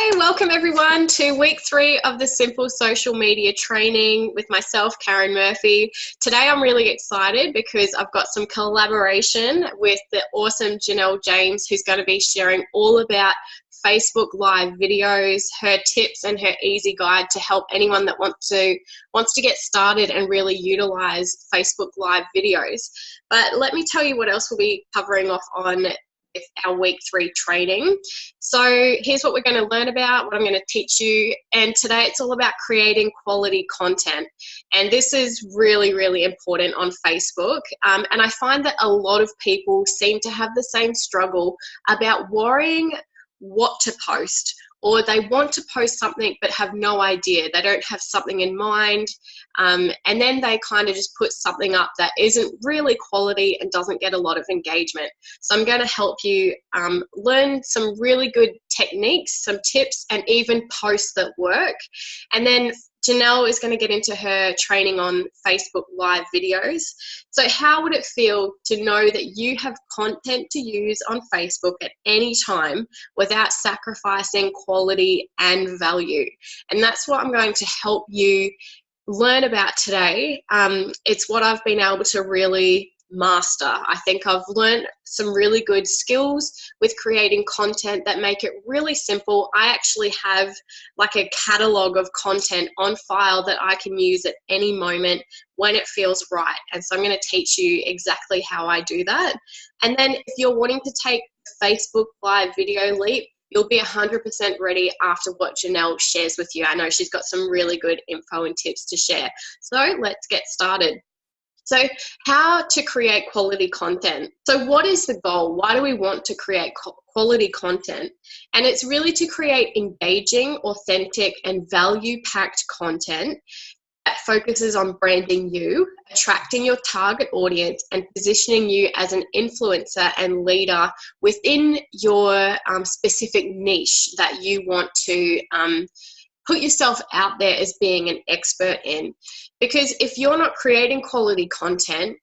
Hey, welcome everyone to week 3 of the Simple Social Media Training with myself, Karen Murphy. Today I'm really excited because I've got some collaboration with the awesome Janelle James, who's going to be sharing all about Facebook Live videos, her tips and her easy guide to help anyone that wants to get started and really utilize Facebook Live videos. But let me tell you what else we'll be covering off on with our week 3 training. So here's what we're going to learn about, what I'm going to teach you, and today it's all about creating quality content. And this is really, really important on Facebook. And I find that a lot of people seem to have the same struggle about worrying what to post, or they want to post something but have no idea. They don't have something in mind, and then they kind of just put something up that isn't really quality and doesn't get a lot of engagement. So I'm going to help you learn some really good techniques, some tips, and even posts that work. And then Janelle is going to get into her training on Facebook Live videos. So how would it feel to know that you have content to use on Facebook at any time without sacrificing quality and value? And that's what I'm going to help you learn about today. It's what I've been able to really master. I think I've learned some really good skills with creating content that make it really simple. I actually have like a catalog of content on file that I can use at any moment when it feels right. And so I'm going to teach you exactly how I do that. And then if you're wanting to take Facebook Live video leap, you'll be 100% ready after what Janelle shares with you. I know she's got some really good info and tips to share. So let's get started. So how to create quality content. So what is the goal? Why do we want to create quality content? And it's really to create engaging, authentic, and value-packed content that focuses on branding you, attracting your target audience, and positioning you as an influencer and leader within your specific niche that you want to put yourself out there as being an expert in. Because if you're not creating quality content,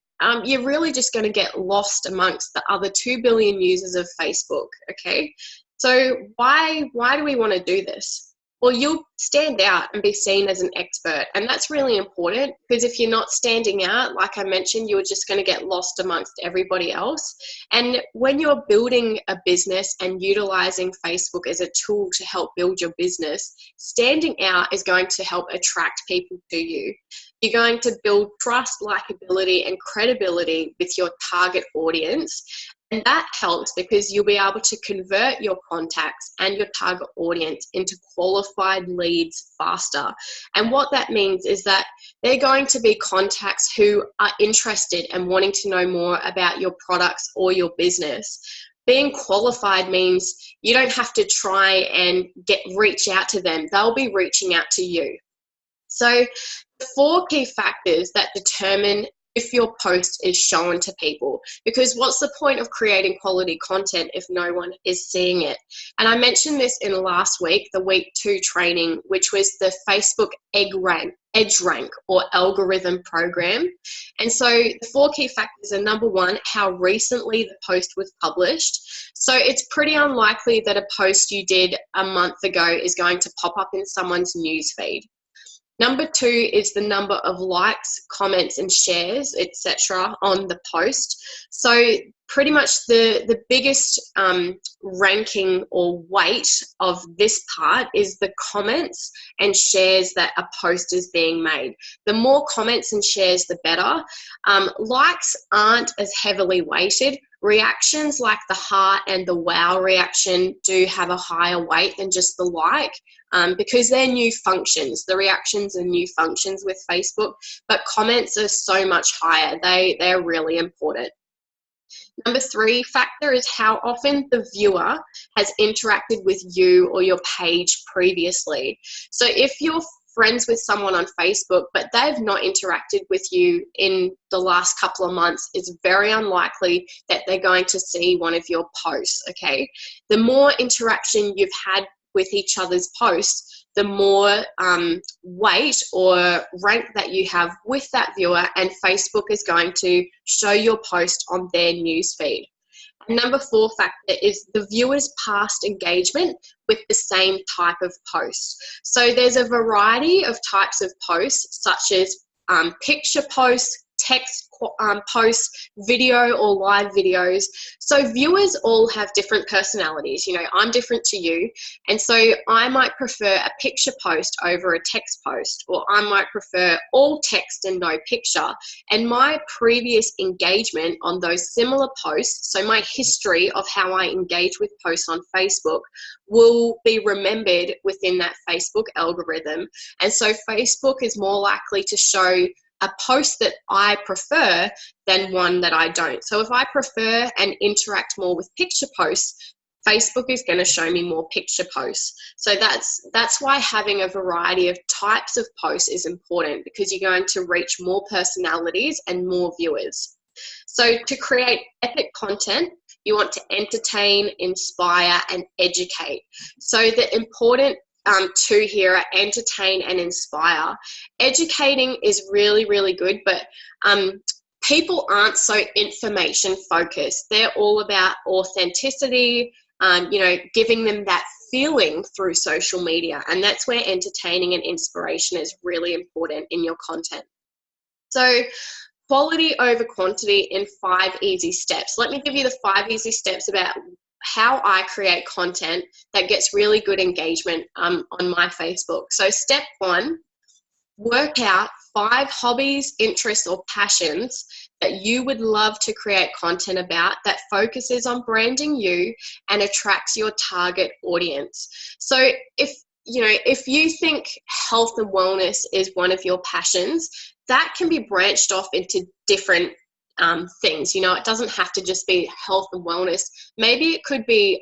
you're really just going to get lost amongst the other 2 billion users of Facebook, okay? So why do we want to do this? Well, you'll stand out and be seen as an expert. And that's really important, because if you're not standing out, like I mentioned, you're just going to get lost amongst everybody else. And when you're building a business and utilizing Facebook as a tool to help build your business, standing out is going to help attract people to you. You're going to build trust, likability, and credibility with your target audience. And that helps because you'll be able to convert your contacts and your target audience into qualified leads faster. And what that means is that they're going to be contacts who are interested and wanting to know more about your products or your business. Being qualified means you don't have to try and reach out to them. They'll be reaching out to you. So the 4 key factors that determine if your post is shown to people, because what's the point of creating quality content if no one is seeing it? And I mentioned this in last week, the week 2 training, which was the Facebook Edge Rank or algorithm program. And so the 4 key factors are: number 1, how recently the post was published. So it's pretty unlikely that a post you did a month ago is going to pop up in someone's newsfeed. Number 2 is the number of likes, comments, and shares, etc. on the post. So pretty much the biggest ranking or weight of this part is the comments and shares that a post is being made. The more comments and shares, the better. Likes aren't as heavily weighted. Reactions like the heart and the wow reaction do have a higher weight than just the like, because they're new functions. The reactions are new functions with Facebook, but comments are so much higher. They're really important. Number 3 factor is how often the viewer has interacted with you or your page previously. So if you're friends with someone on Facebook, but they've not interacted with you in the last couple of months, it's very unlikely that they're going to see one of your posts, okay? The more interaction you've had with each other's posts, the more weight or rank that you have with that viewer, and Facebook is going to show your post on their newsfeed. Number 4 factor is the viewer's past engagement with the same type of post. So there's a variety of types of posts, such as picture posts, text posts, video or live videos. So viewers all have different personalities. You know, I'm different to you, and so I might prefer a picture post over a text post, or I might prefer all text and no picture. And my previous engagement on those similar posts, so my history of how I engage with posts on Facebook, will be remembered within that Facebook algorithm. And so Facebook is more likely to show a post that I prefer than one that I don't. So if I prefer and interact more with picture posts, Facebook is going to show me more picture posts. So that's why having a variety of types of posts is important, because you're going to reach more personalities and more viewers. So to create epic content, you want to entertain, inspire, and educate. So the important two here are entertain and inspire. Educating is really, really good, but people aren't so information focused. They're all about authenticity, you know, giving them that feeling through social media. And that's where entertaining and inspiration is really important in your content. So quality over quantity in 5 easy steps. Let me give you the 5 easy steps about how I create content that gets really good engagement on my Facebook. So step 1, work out 5 hobbies, interests, or passions that you would love to create content about that focuses on branding you and attracts your target audience. So if you think health and wellness is one of your passions, that can be branched off into different things. You know, it doesn't have to just be health and wellness. Maybe it could be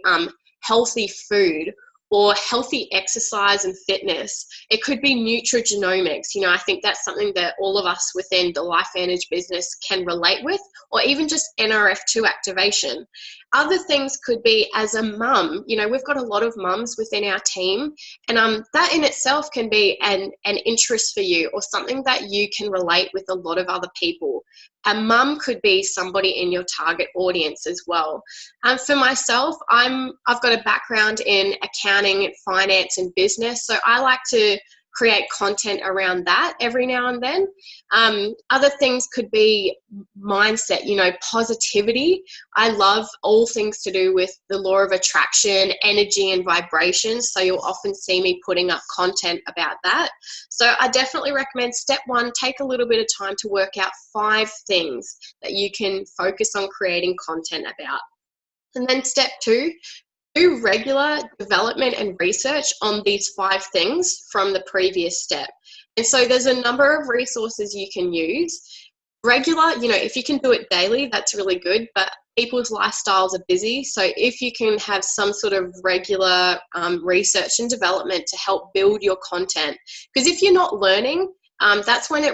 healthy food or healthy exercise and fitness. It could be nutrigenomics. You know, I think that's something that all of us within the LifeVantage business can relate with, or even just NRF2 activation. Other things could be as a mum. You know, we've got a lot of mums within our team, and that in itself can be an interest for you, or something that you can relate with a lot of other people. A mum could be somebody in your target audience as well. For myself, I've got a background in accounting, finance, and business, so I like to create content around that every now and then. Other things could be mindset, you know, positivity. I love all things to do with the law of attraction, energy, and vibration. So you'll often see me putting up content about that. So I definitely recommend step 1, take a little bit of time to work out 5 things that you can focus on creating content about. And then step 2, do regular development and research on these 5 things from the previous step. And so there's a number of resources you can use. Regular, you know, if you can do it daily, that's really good, but people's lifestyles are busy. So if you can have some sort of regular research and development to help build your content, because if you're not learning, that's when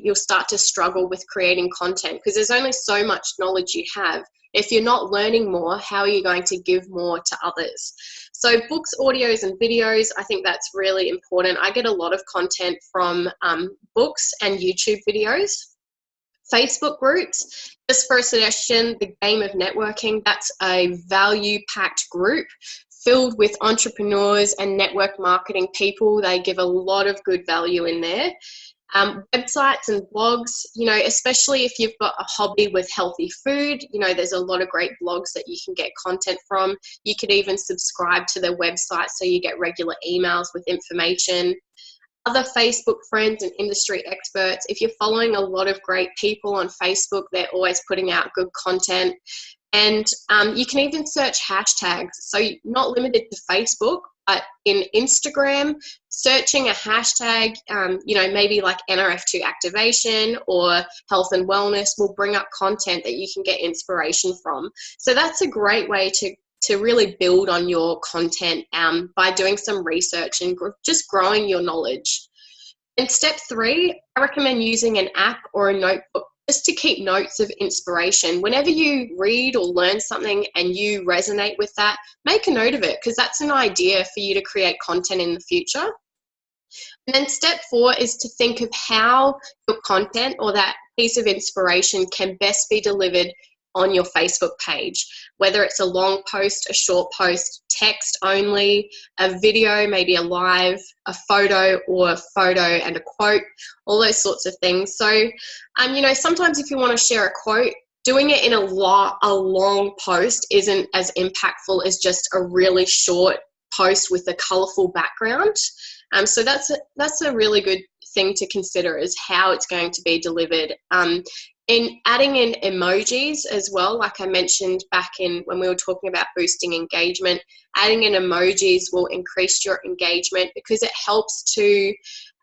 you'll start to struggle with creating content, because there's only so much knowledge you have. If you're not learning more, how are you going to give more to others? So books, audios, and videos, I think that's really important. I get a lot of content from books and YouTube videos. Facebook groups, just for a suggestion, the Game of Networking, that's a value-packed group filled with entrepreneurs and network marketing people. They give a lot of good value in there. Websites and blogs, you know, especially if you've got a hobby with healthy food, you know, there's a lot of great blogs that you can get content from. You could even subscribe to their website so you get regular emails with information. Other Facebook friends and industry experts, if you're following a lot of great people on Facebook, they're always putting out good content. And you can even search hashtags. So not limited to Facebook, but in Instagram, searching a hashtag, you know, maybe like NRF2 activation or health and wellness will bring up content that you can get inspiration from. So that's a great way to really build on your content by doing some research and just growing your knowledge. And step 3, I recommend using an app or a notebook just to keep notes of inspiration. Whenever you read or learn something and you resonate with that, make a note of it, because that's an idea for you to create content in the future. And then step 4 is to think of how your content or that piece of inspiration can best be delivered on your Facebook page, whether it's a long post, a short post, text only, a video, maybe a live, a photo, or a photo and a quote, all those sorts of things. So, you know, sometimes if you want to share a quote, doing it in a long post isn't as impactful as just a really short post with a colorful background. So that's a really good thing to consider, is how it's going to be delivered. In adding in emojis as well, like I mentioned back in when we were talking about boosting engagement, adding in emojis will increase your engagement because it helps to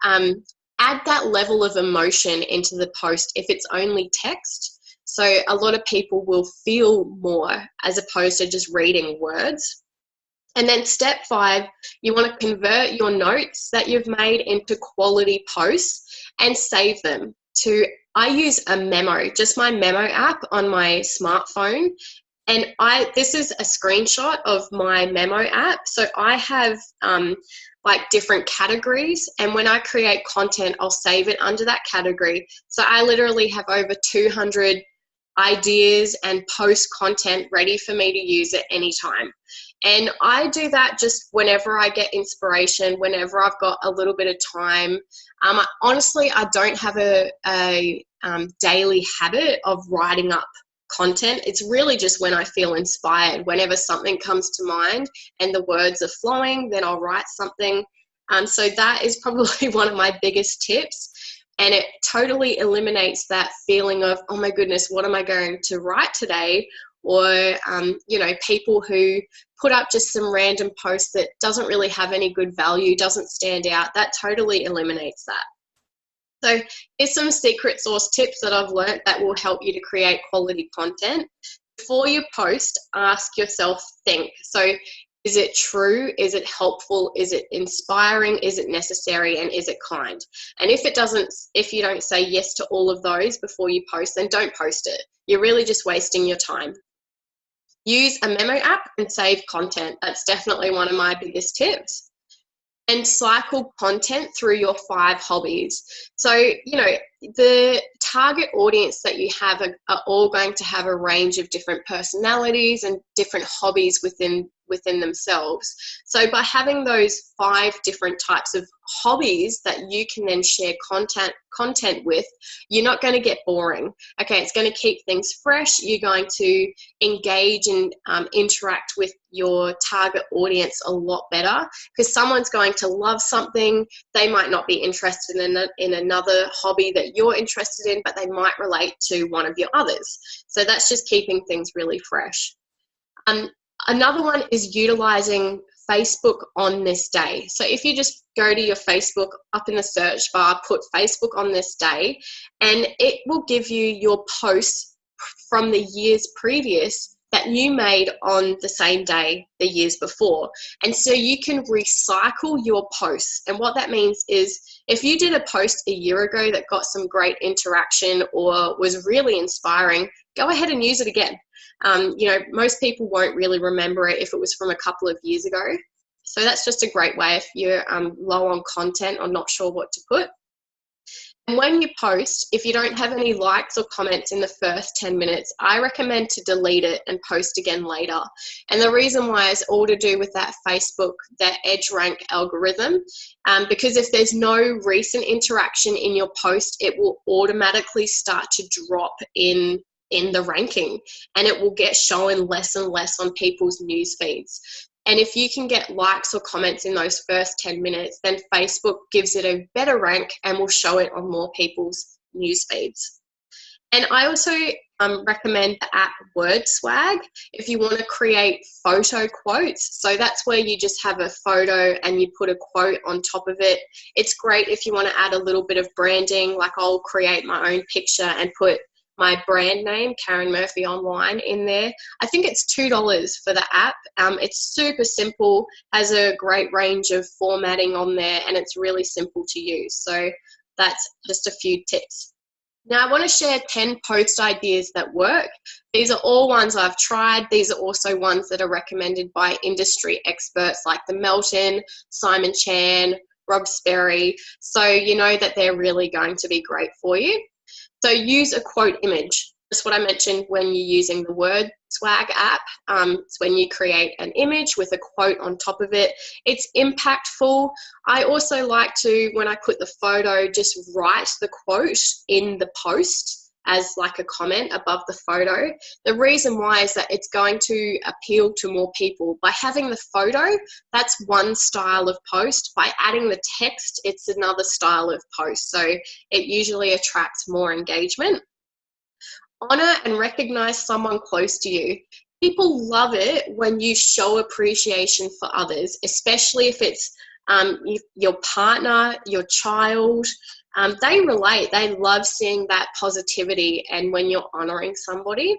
add that level of emotion into the post if it's only text. So a lot of people will feel more as opposed to just reading words. And then step 5, you want to convert your notes that you've made into quality posts and save them to, I use a memo, just my memo app on my smartphone. And this is a screenshot of my memo app. So I have like different categories, and when I create content, I'll save it under that category. So I literally have over 200 ideas and post content ready for me to use at any time. And I do that just whenever I get inspiration, whenever I've got a little bit of time. Honestly, I don't have a daily habit of writing up content. It's really just when I feel inspired. Whenever something comes to mind and the words are flowing, then I'll write something. So that is probably one of my biggest tips. And it totally eliminates that feeling of, oh my goodness, what am I going to write today? Or, you know, people who put up just some random post that doesn't really have any good value, doesn't stand out. That totally eliminates that. So here's some secret sauce tips that I've learned that will help you to create quality content. Before you post, ask yourself, think. So is it true? Is it helpful? Is it inspiring? Is it necessary? And is it kind? And if you don't say yes to all of those before you post, then don't post it. You're really just wasting your time. Use a memo app and save content. That's definitely one of my biggest tips. And cycle content through your 5 hobbies. So, you know, the target audience that you have are all going to have a range of different personalities and different hobbies within themselves. So by having those 5 different types of hobbies that you can then share content with, you're not going to get boring. Okay, it's going to keep things fresh. You're going to engage and interact with your target audience a lot better, because someone's going to love something. They might not be interested in another hobby that you're interested in, but they might relate to one of your others. So that's just keeping things really fresh. Another one is utilizing Facebook on this day. So if you just go to your Facebook, up in the search bar, put Facebook on this day, and it will give you your posts from the years previous that you made on the same day the years before. And so you can recycle your posts. And what that means is, if you did a post a year ago that got some great interaction or was really inspiring, go ahead and use it again. You know, most people won't really remember it if it was from a couple of years ago. So that's just a great way if you're low on content or not sure what to put. And when you post, if you don't have any likes or comments in the first 10 minutes, I recommend to delete it and post again later. And the reason why is all to do with that Facebook, that EdgeRank algorithm, because if there's no recent interaction in your post, it will automatically start to drop in the ranking, and it will get shown less and less on people's news feeds. And if you can get likes or comments in those first 10 minutes, then Facebook gives it a better rank and will show it on more people's news feeds. And I also recommend the app WordSwag if you want to create photo quotes. So that's where you just have a photo and you put a quote on top of it. It's great if you want to add a little bit of branding, like I'll create my own picture and put my brand name, Karen Murphy Online, in there. I think it's $2 for the app. It's super simple, has a great range of formatting on there, and it's really simple to use. So that's just a few tips. Now I want to share 10 post ideas that work. These are all ones I've tried. These are also ones that are recommended by industry experts like the Melton, Simon Chan, Rob Sperry. So you know that they're really going to be great for you. So use a quote image. Just what I mentioned when you're using the Word Swag app. It's when you create an image with a quote on top of it. It's impactful. I also like to, when I put the photo, just write the quote in the post as like a comment above the photo. The reason why is that it's going to appeal to more people. By having the photo, that's one style of post. By adding the text, it's another style of post. So it usually attracts more engagement. Honor and recognize someone close to you. People love it when you show appreciation for others, especially if it's your partner, your child. They relate. They love seeing that positivity. And when you're honoring somebody,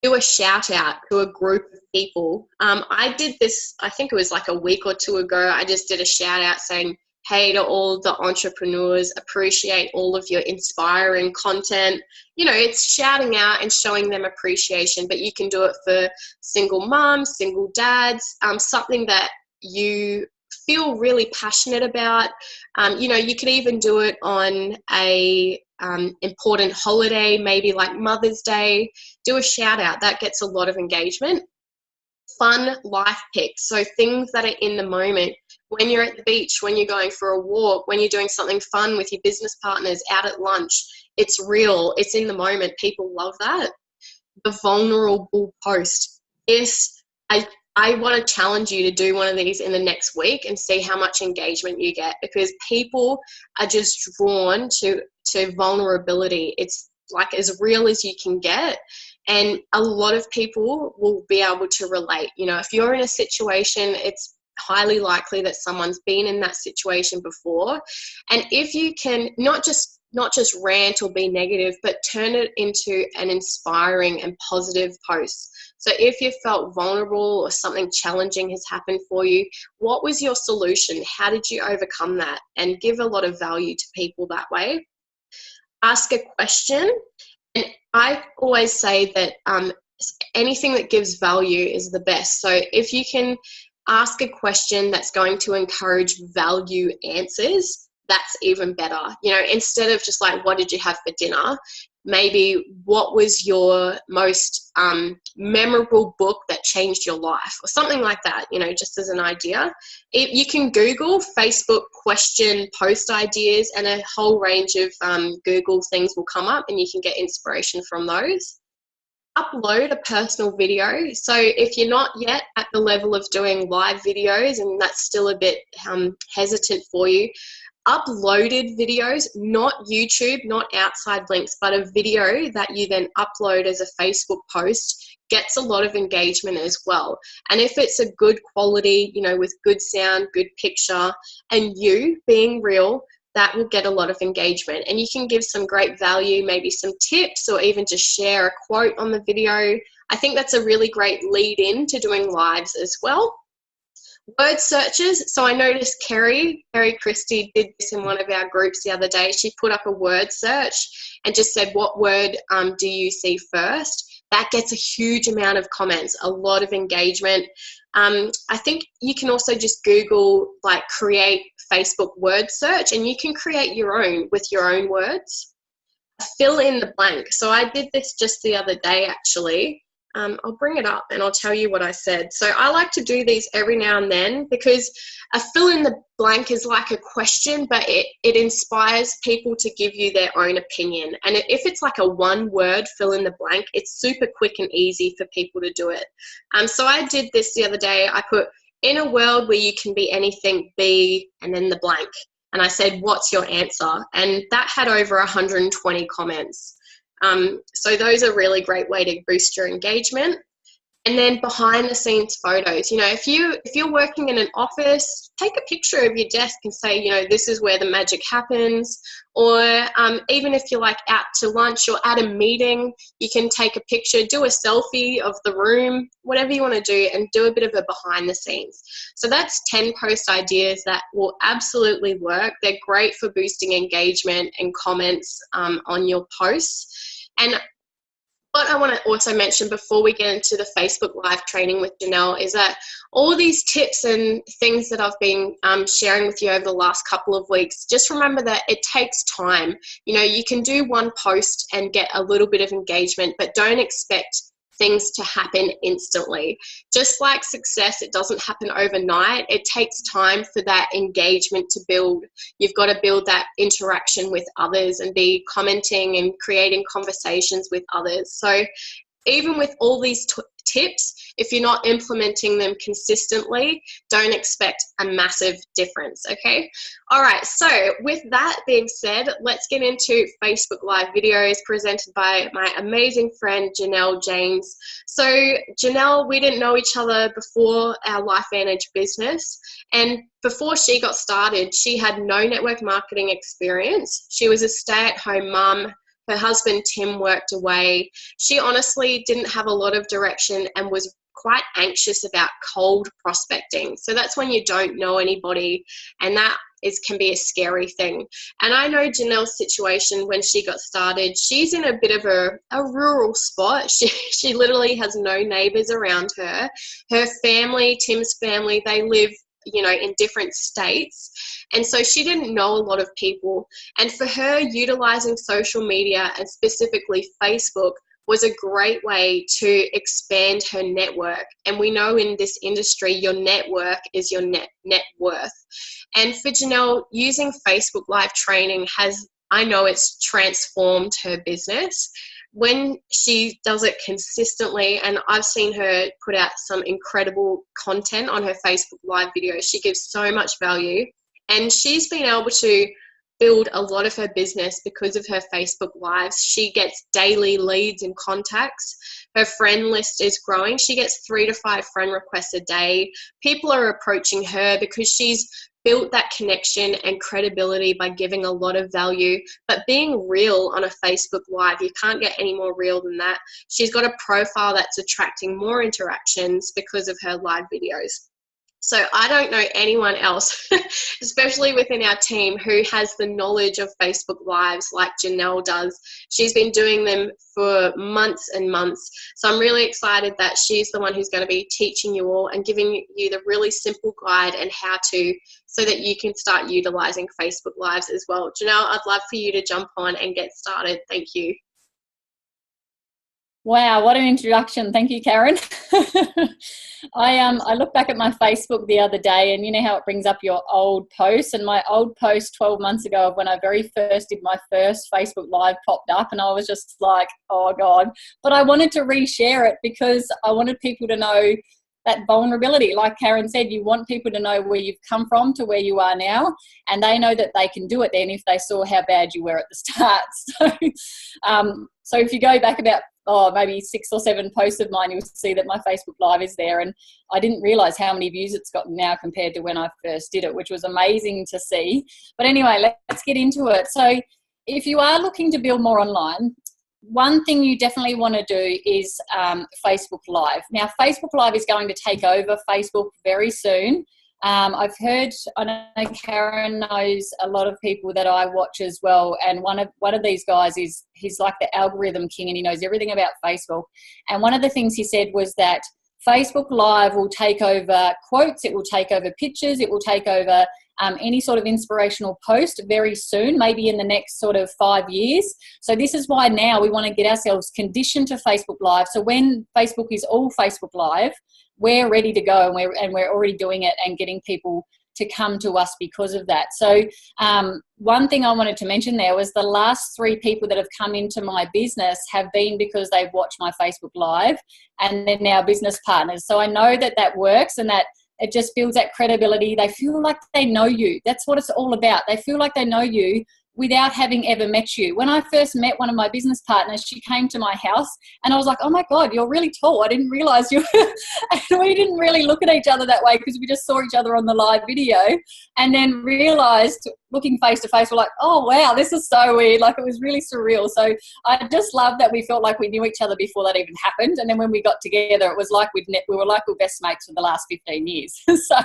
do a shout out to a group of people. I did this, I think it was like a week or two ago. I just did a shout out saying, hey, to all the entrepreneurs, appreciate all of your inspiring content. You know, it's shouting out and showing them appreciation, but you can do it for single moms, single dads, something that you feel really passionate about. You know, you could even do it on a important holiday, maybe like Mother's Day. Do a shout out. That gets a lot of engagement. Fun life pics, so things that are in the moment. When you're at the beach, when you're going for a walk, when you're doing something fun with your business partners, out at lunch, it's real, it's in the moment. People love that. The vulnerable post. Yes, I want to challenge you to do one of these in the next week and see how much engagement you get, because people are just drawn to vulnerability. It's like as real as you can get. And a lot of people will be able to relate. You know, if you're in a situation, it's highly likely that someone's been in that situation before. And if you can not just rant or be negative, but turn it into an inspiring and positive post. So if you felt vulnerable or something challenging has happened for you, what was your solution? How did you overcome that? And give a lot of value to people that way. Ask a question. And I always say that anything that gives value is the best. So if you can ask a question that's going to encourage value answers, that's even better. You know, instead of just like, what did you have for dinner? Maybe what was your most memorable book that changed your life, or something like that, you know, just as an idea. You can Google Facebook question post ideas, and a whole range of Google things will come up, and you can get inspiration from those. Upload a personal video. So if you're not yet at the level of doing live videos and that's still a bit hesitant for you, uploaded videos, not YouTube, not outside links, but a video that you then upload as a Facebook post gets a lot of engagement as well. And if it's a good quality, you know, with good sound, good picture, and you being real, that will get a lot of engagement. And you can give some great value, maybe some tips, or even just share a quote on the video. I think that's a really great lead in to doing lives as well. Word searches. So I noticed Kerry Christie did this in one of our groups the other day. She put up a word search and just said, what word do you see first? That gets a huge amount of comments, a lot of engagement. I think you can also just Google, like, create Facebook word search, and you can create your own with your own words. Fill in the blank. So I did this just the other day, actually. I'll bring it up and I'll tell you what I said. So I like to do these every now and then, because a fill in the blank is like a question, but it inspires people to give you their own opinion. And if it's like a one word fill in the blank, it's super quick and easy for people to do it. So I did this the other day. I put, in a world where you can be anything, be, and then the blank. And I said, what's your answer? And that had over 120 comments. So those are a really great way to boost your engagement. And then behind the scenes photos, you know, if you're working in an office, take a picture of your desk and say, you know, this is where the magic happens. Or even if you're like out to lunch or at a meeting, you can take a picture, do a selfie of the room, whatever you want to do, and do a bit of a behind the scenes. So that's 10 post ideas that will absolutely work. They're great for boosting engagement and comments on your posts. And what I want to also mention before we get into the Facebook Live training with Janelle is that all these tips and things that I've been sharing with you over the last couple of weeks, just remember that it takes time. You know, you can do one post and get a little bit of engagement, but don't expect things to happen instantly. Just like success, it doesn't happen overnight. It takes time for that engagement to build. You've got to build that interaction with others and be commenting and creating conversations with others. So even with all these tips, if you're not implementing them consistently, don't expect a massive difference, okay? All right, so with that being said, let's get into Facebook Live videos presented by my amazing friend, Janelle James. So Janelle, we didn't know each other before our LifeVantage business, and before she got started, she had no network marketing experience. She was a stay-at-home mum. Her husband, Tim, worked away. She honestly didn't have a lot of direction and was quite anxious about cold prospecting. So that's when you don't know anybody, and that can be a scary thing. And I know Janelle's situation when she got started. She's in a bit of a rural spot. She literally has no neighbors around her. Her family, Tim's family, they live, you know, in different states. And so she didn't know a lot of people. And for her, utilizing social media and specifically Facebook was a great way to expand her network. And we know in this industry, your network is your net worth. And for Janelle, using Facebook Live training I know it's transformed her business. When she does it consistently, and I've seen her put out some incredible content on her Facebook Live videos, she gives so much value, and she's been able to build a lot of her business because of her Facebook Lives. She gets daily leads and contacts. Her friend list is growing. She gets 3 to 5 friend requests a day. People are approaching her because she's built that connection and credibility by giving a lot of value, but being real on a Facebook Live, you can't get any more real than that. She's got a profile that's attracting more interactions because of her live videos. So I don't know anyone else, especially within our team, who has the knowledge of Facebook Lives like Janelle does. She's been doing them for months and months. So I'm really excited that she's the one who's going to be teaching you all and giving you the really simple guide and how to, so that you can start utilizing Facebook Lives as well. Janelle, I'd love for you to jump on and get started. Thank you. Wow, what an introduction. Thank you, Karen. I looked back at my Facebook the other day, and you know how it brings up your old posts, and my old post 12 months ago of when I very first did my first Facebook Live popped up, and I was just like, oh God. But I wanted to reshare it because I wanted people to know that vulnerability. Like Karen said, you want people to know where you've come from to where you are now, and they know that they can do it then if they saw how bad you were at the start. So if you go back about maybe 6 or 7 posts of mine, you'll see that my Facebook Live is there, and I didn't realize how many views it's gotten now compared to when I first did it, which was amazing to see. But anyway, let's get into it. So if you are looking to build more online, one thing you definitely want to do is Facebook Live. Now, Facebook Live is going to take over Facebook very soon. I've heard, I know Karen knows a lot of people that I watch as well, and one of these guys he's like the algorithm king, and he knows everything about Facebook. And one of the things he said was that Facebook Live will take over quotes, it will take over pictures, it will take over any sort of inspirational post very soon, maybe in the next sort of 5 years. So this is why now we want to get ourselves conditioned to Facebook Live. So when Facebook is all Facebook Live, we're ready to go, and we're already doing it and getting people to come to us because of that. So one thing I wanted to mention there was the last 3 people that have come into my business have been because they've watched my Facebook Live, and they're now business partners. So I know that that works, and that it just builds that credibility. They feel like they know you. That's what it's all about. They feel like they know you without having ever met you. When I first met one of my business partners, she came to my house, and I was like, oh my God, you're really tall. I didn't realize you and we didn't really look at each other that way because we just saw each other on the live video, and then realized, looking face to face, we're like, oh wow, this is so weird. Like, it was really surreal. So I just love that we felt like we knew each other before that even happened. And then when we got together, it was like we were like we were best mates for the last 15 years. So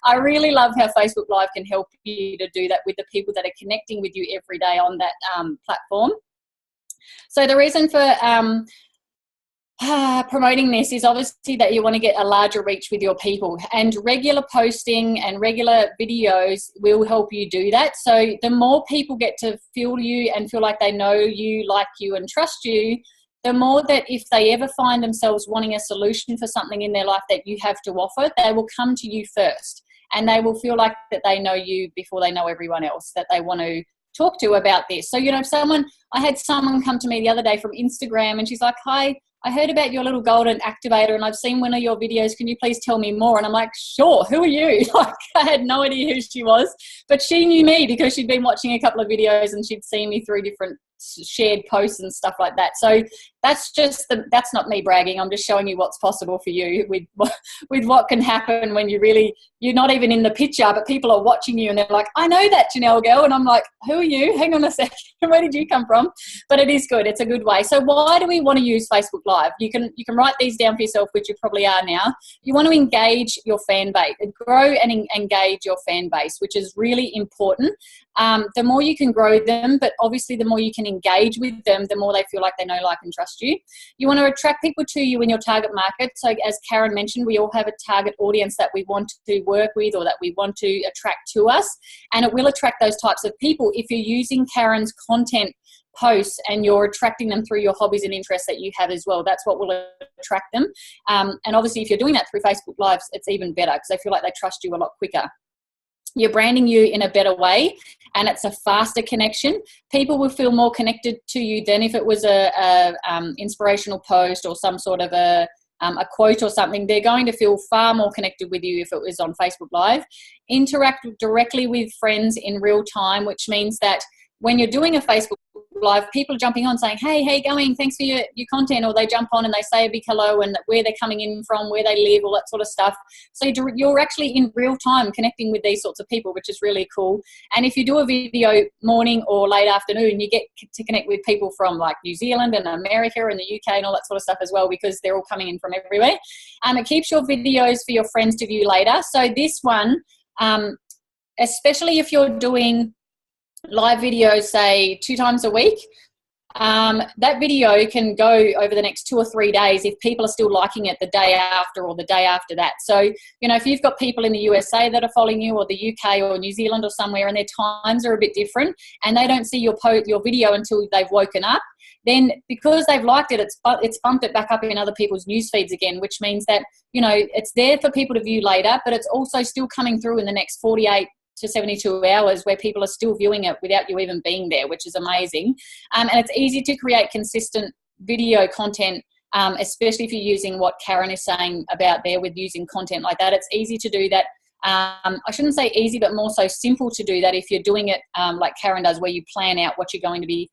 I really love how Facebook Live can help you to do that with the people that are connecting with you every day on that platform. So the reason for promoting this is obviously that you want to get a larger reach with your people, and regular posting and regular videos will help you do that. So the more people get to feel you and feel like they know you, like you, and trust you, the more that if they ever find themselves wanting a solution for something in their life that you have to offer, they will come to you first, and they will feel like that they know you before they know everyone else, that they want to talk to about this. So, you know, I had someone come to me the other day from Instagram, and she's like, "Hi, I heard about your little golden activator and I've seen one of your videos. Can you please tell me more?" And I'm like, "Sure, who are you?" Like, I had no idea who she was, but she knew me because she'd been watching a couple of videos and she'd seen me through different shared posts and stuff like that. So that's not me bragging. I'm just showing you what's possible for you with what can happen when you're not even in the picture, but people are watching you and they're like, "I know that Janelle girl." And I'm like, "Who are you? Hang on a second. Where did you come from?" But it is good. It's a good way. So why do we want to use Facebook Live? You can write these down for yourself, which you probably are now. You want to engage your fan base, grow and engage your fan base, which is really important. The more you can grow them, but obviously the more you can engage with them, the more they feel like they know, like, and trust you. You want to attract people to you in your target market. So as Karen mentioned, we all have a target audience that we want to work with or that we want to attract to us. And it will attract those types of people if you're using Karen's content posts and you're attracting them through your hobbies and interests that you have as well. That's what will attract them. And obviously if you're doing that through Facebook Lives, it's even better because they feel like they trust you a lot quicker. You're branding you in a better way, and it's a faster connection. People will feel more connected to you than if it was a inspirational post or some sort of a quote or something. They're going to feel far more connected with you if it was on Facebook Live. Interact directly with friends in real time, which means that when you're doing a Facebook Live, people are jumping on saying, "Hey, how you going? Thanks for your content." Or they jump on and they say a big hello and where they're coming in from, where they live, all that sort of stuff. So you're actually in real time connecting with these sorts of people, which is really cool. And if you do a video morning or late afternoon, you get to connect with people from like New Zealand and America and the UK and all that sort of stuff as well, because they're all coming in from everywhere. It keeps your videos for your friends to view later. So this one, especially if you're doing live videos, say 2 times a week, that video can go over the next 2 or 3 days if people are still liking it the day after or the day after that. So, you know, if you've got people in the USA that are following you, or the UK or New Zealand or somewhere, and their times are a bit different and they don't see your video until they've woken up, then because they've liked it, it's bumped it back up in other people's news feeds again, which means that, you know, it's there for people to view later, but it's also still coming through in the next 48 to 72 hours where people are still viewing it without you even being there, which is amazing. And it's easy to create consistent video content, especially if you're using what Karen is saying about there with using content like that. It's easy to do that. I shouldn't say easy, but more so simple to do that if you're doing it like Karen does, where you plan out what you're going to be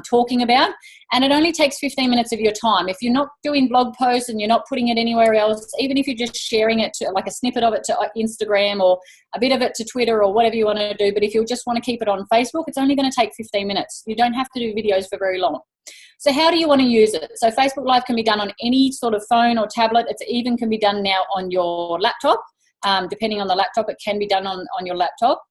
talking about. And it only takes 15 minutes of your time. If you're not doing blog posts and you're not putting it anywhere else, even if you're just sharing it to like a snippet of it to Instagram or a bit of it to Twitter or whatever you want to do, but if you just want to keep it on Facebook, it's only going to take 15 minutes. You don't have to do videos for very long. So how do you want to use it? So Facebook Live can be done on any sort of phone or tablet. It even can be done now on your laptop. Depending on the laptop, it can be done on your laptop,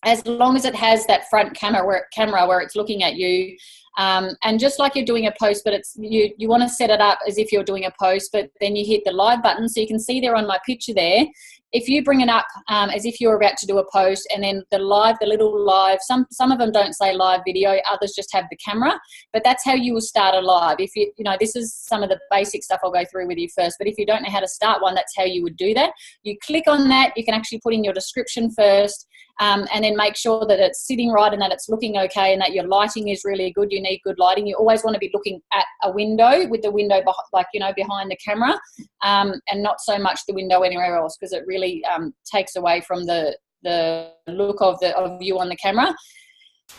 as long as it has that front camera where it's looking at you. And just like you're doing a post, but it's you want to set it up as if you're doing a post, but then you hit the live button. So you can see there on my picture there, if you bring it up as if you're about to do a post, and then the little live, some of them don't say live video, others just have the camera, but that's how you will start a live. If you know, this is some of the basic stuff I'll go through with you first, but if you don't know how to start one, that's how you would do that. You click on that, you can actually put in your description first, and then make sure that it's sitting right and that it's looking okay and that your lighting is really good. You need good lighting. You always want to be looking at a window, with the window behind the camera, and not so much the window anywhere else, because it really takes away from the look of you on the camera.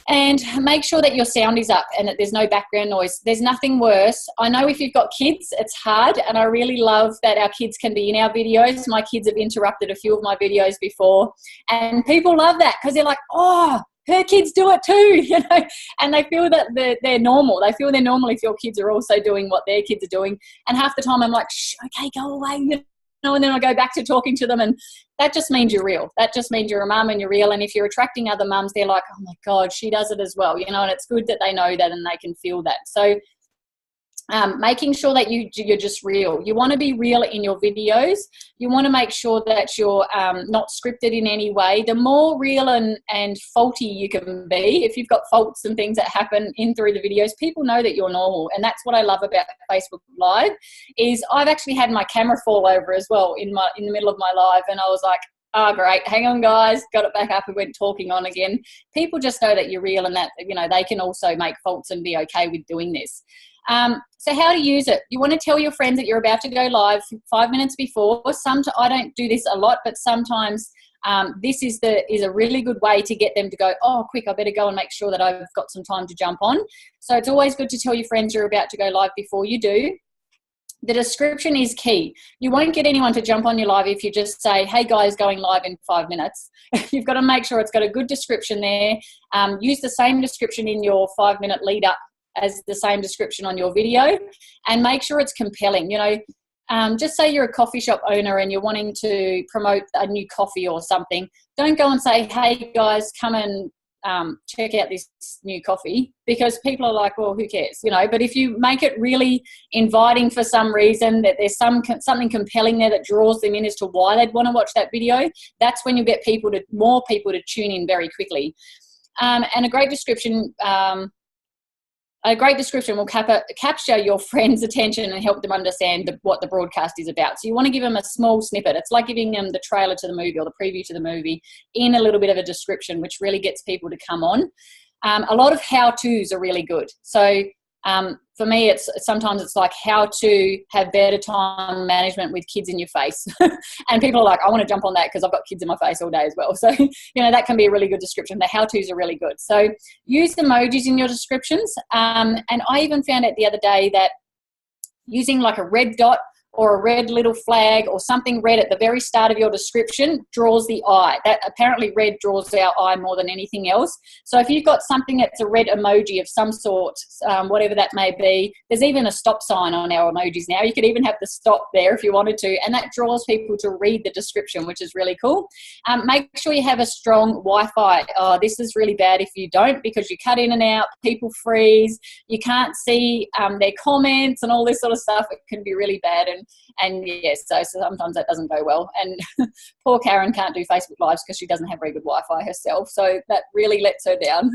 And make sure that your sound is up and that there's no background noise. There's nothing worse. I know if you've got kids, it's hard, and I really love that our kids can be in our videos. My kids have interrupted a few of my videos before, and people love that because they're like, "Oh, her kids do it too," you know, and they feel that they're normal. They feel they're normal if your kids are also doing what their kids are doing. And half the time I'm like, "Shh, okay, go away," you know, and then I go back to talking to them, and that just means you're real. That just means you're a mum and you're real. And if you're attracting other mums, they're like, "Oh my God, she does it as well," you know, and it's good that they know that and they can feel that. So Making sure that you're just real. You want to be real in your videos. You want to make sure that you're not scripted in any way. The more real and faulty you can be, if you've got faults and things that happen in through the videos, people know that you're normal. And that's what I love about Facebook Live, is I've actually had my camera fall over as well in the middle of my live, and I was like, oh, great, hang on guys, got it back up and went talking on again. People just know that you're real, and that, you know, they can also make faults and be okay with doing this. So how to use it. You want to tell your friends that you're about to go live 5 minutes before. I don't do this a lot, but sometimes this is a really good way to get them to go, oh, quick, I better go and make sure that I've got some time to jump on. So it's always good to tell your friends you're about to go live before you do. The description is key. You won't get anyone to jump on your live if you just say, hey guys, going live in 5 minutes. You've got to make sure it's got a good description there. Use the same description in your 5 minute lead up as the same description on your video, and make sure it's compelling. You know, just say you're a coffee shop owner and you're wanting to promote a new coffee or something. Don't go and say, hey guys, come and check out this new coffee, because people are like, well, who cares, you know. But if you make it really inviting for some reason, that there's something compelling there that draws them in as to why they'd want to watch that video, that's when you get more people to tune in very quickly. And a great description will capture your friend's attention and help them understand what the broadcast is about. So you want to give them a small snippet. It's like giving them the trailer to the movie or the preview to the movie in a little bit of a description, which really gets people to come on. A lot of how-tos are really good. So for me, sometimes it's like how to have better time management with kids in your face. And people are like, I want to jump on that because I've got kids in my face all day as well. So, you know, that can be a really good description. The how-tos are really good. So use emojis in your descriptions. And I even found out the other day that using like a red dot or a red little flag or something red at the very start of your description draws the eye. That apparently red draws our eye more than anything else. So if you've got something that's a red emoji of some sort, whatever that may be, there's even a stop sign on our emojis now. You could even have the stop there if you wanted to, and that draws people to read the description, which is really cool. Make sure you have a strong Wi-Fi. Oh, this is really bad if you don't, because you cut in and out, people freeze, you can't see their comments and all this sort of stuff. It can be really bad. And yes, so sometimes that doesn't go well. And poor Karen can't do Facebook Lives because she doesn't have very good Wi-Fi herself. So that really lets her down.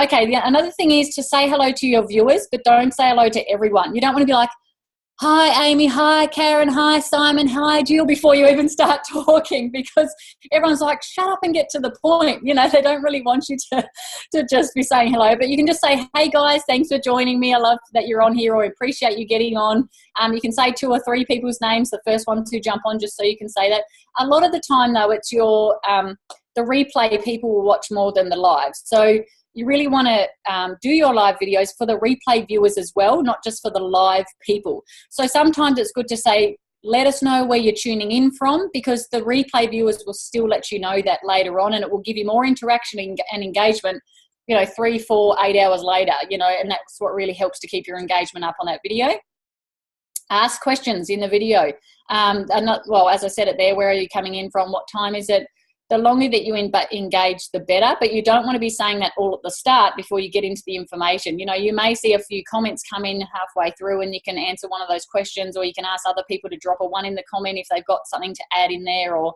Okay, another thing is to say hello to your viewers, but don't say hello to everyone. You don't want to be like, hi Amy, hi Karen, hi Simon, hi Jill, before you even start talking, because everyone's like, shut up and get to the point. You know, they don't really want you to just be saying hello, but you can just say, hey guys, thanks for joining me. I love that you're on here, or appreciate you getting on. You can say 2 or 3 people's names, the first one to jump on, just so you can say that. A lot of the time though, it's your the replay people will watch more than the live. So you really want to do your live videos for the replay viewers as well, not just for the live people. So sometimes it's good to say, let us know where you're tuning in from, because the replay viewers will still let you know that later on, and it will give you more interaction and engagement, you know, 3, 4, 8 hours later, you know, and that's what really helps to keep your engagement up on that video. Ask questions in the video. Well, as I said it there, where are you coming in from? What time is it? The longer that you engage, the better, but you don't want to be saying that all at the start before you get into the information. You know, you may see a few comments come in halfway through and you can answer one of those questions, or you can ask other people to drop a 1 in the comment if they've got something to add in there, or,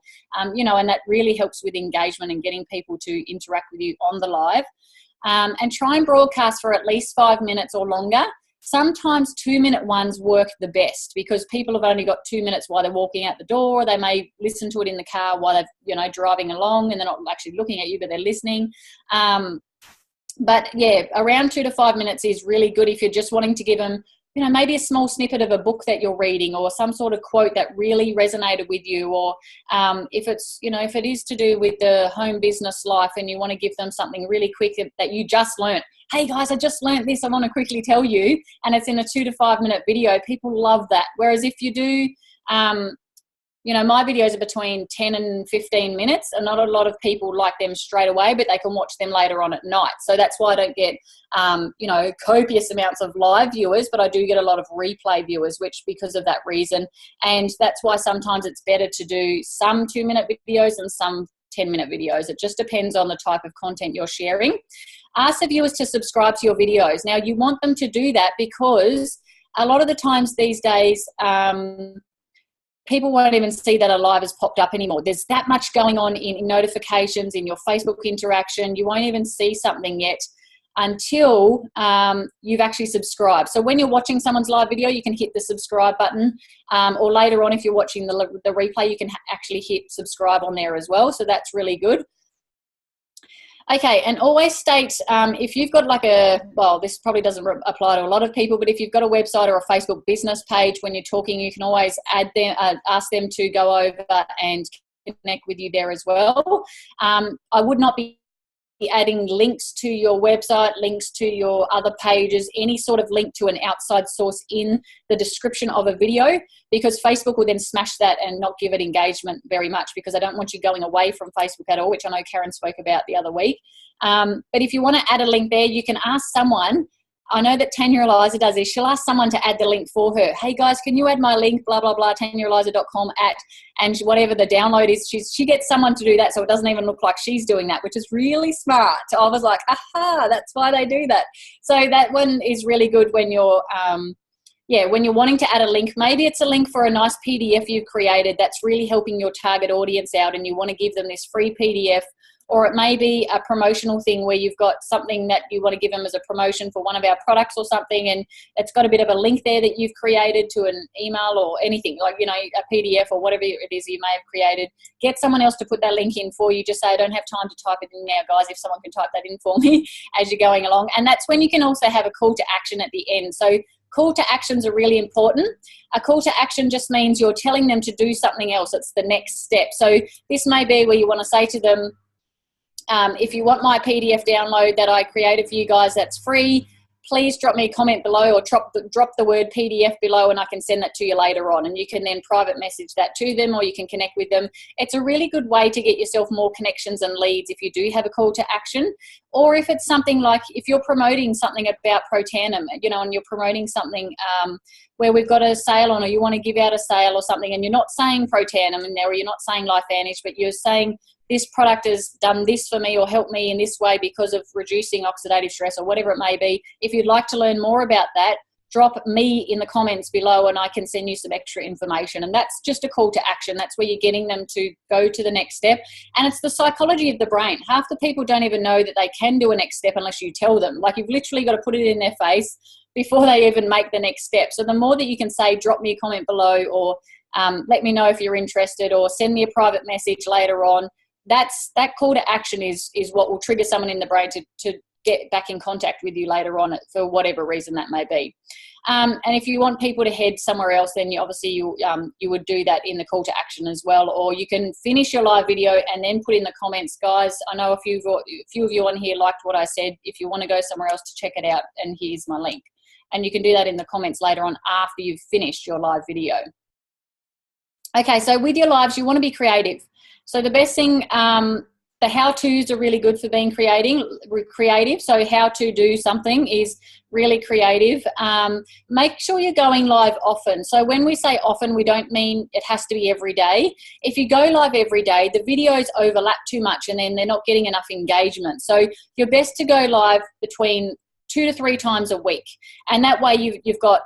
you know, and that really helps with engagement and getting people to interact with you on the live. And try and broadcast for at least 5 minutes or longer. Sometimes 2-minute ones work the best, because people have only got 2 minutes while they're walking out the door. They may listen to it in the car while they're, you know, driving along, and they're not actually looking at you, but they're listening. But yeah, around 2 to 5 minutes is really good if you're just wanting to give them, you know, maybe a small snippet of a book that you're reading, or some sort of quote that really resonated with you, or if it's, you know, if it is to do with the home business life and you want to give them something really quick that you just learnt. Hey guys, I just learnt this, I want to quickly tell you, and it's in a 2 to 5 minute video. People love that. Whereas if you do, you know, my videos are between 10 and 15 minutes, and not a lot of people like them straight away, but they can watch them later on at night. So that's why I don't get, you know, copious amounts of live viewers, but I do get a lot of replay viewers, which because of that reason. And that's why sometimes it's better to do some 2-minute videos and some 10-minute videos. It just depends on the type of content you're sharing. Ask the viewers to subscribe to your videos. Now, you want them to do that because a lot of the times these days, people won't even see that a live has popped up anymore. There's that much going on in notifications, in your Facebook interaction. You won't even see something yet until you've actually subscribed. So when you're watching someone's live video, you can hit the subscribe button, or later on if you're watching the replay, you can actually hit subscribe on there as well. So that's really good. Okay, and always state, if you've got like well, this probably doesn't apply to a lot of people, but if you've got a website or a Facebook business page, when you're talking, you can always ask them to go over and connect with you there as well. I would not be adding links to your website, links to your other pages, any sort of link to an outside source in the description of a video, because Facebook will then smash that and not give it engagement very much, because I don't want you going away from Facebook at all, which I know Karen spoke about the other week. But if you want to add a link there, you can ask someone. I know that Tanya Eliza does this. She'll ask someone to add the link for her. Hey guys, can you add my link, blah, blah, blah, tanyaeliza.com and whatever the download is. She gets someone to do that, so it doesn't even look like she's doing that, which is really smart. I was like, aha, that's why they do that. So that one is really good when you're, when you're wanting to add a link. Maybe it's a link for a nice PDF you've created that's really helping your target audience out, and you want to give them this free PDF. Or it may be a promotional thing where you've got something that you want to give them as a promotion for one of our products or something, and it's got a bit of a link there that you've created to an email or anything, like, a PDF or whatever it is you may have created. Get someone else to put that link in for you. Just say, I don't have time to type it in now, guys, if someone can type that in for me as you're going along. And that's when you can also have a call to action at the end. So call to actions are really important. A call to action just means you're telling them to do something else. It's the next step. So this may be where you want to say to them, if you want my PDF download that I created for you guys, that's free, please drop me a comment below, or drop the word PDF below, and I can send that to you later on. And you can then private message that to them, or you can connect with them. It's a really good way to get yourself more connections and leads if you do have a call to action. Or if it's something like, if you're promoting something about Protandim, and you're promoting something where we've got a sale on, or you want to give out a sale or something, and you're not saying Protandim in there, or you're not saying LifeVantage, but you're saying, this product has done this for me or helped me in this way because of reducing oxidative stress, or whatever it may be. If you'd like to learn more about that, drop me in the comments below and I can send you some extra information. And that's just a call to action. That's where you're getting them to go to the next step. And it's the psychology of the brain. Half the people don't even know that they can do a next step unless you tell them. Like, you've literally got to put it in their face before they even make the next step. So the more that you can say, drop me a comment below, or let me know if you're interested, or send me a private message later on, that call to action is what will trigger someone in the brain to get back in contact with you later on for whatever reason that may be. And if you want people to head somewhere else, then you would do that in the call to action as well. Or you can finish your live video and then put in the comments, guys, I know a few of you on here liked what I said. If you want to go somewhere else to check it out, and here's my link. And you can do that in the comments later on after you've finished your live video. Okay, so with your lives, you want to be creative. So the best thing, the how-tos are really good for being creative. So how to do something is really creative. Make sure you're going live often. So when we say often, we don't mean it has to be every day. If you go live every day, the videos overlap too much and then they're not getting enough engagement. So you're best to go live between 2 to 3 times a week. And that way you've got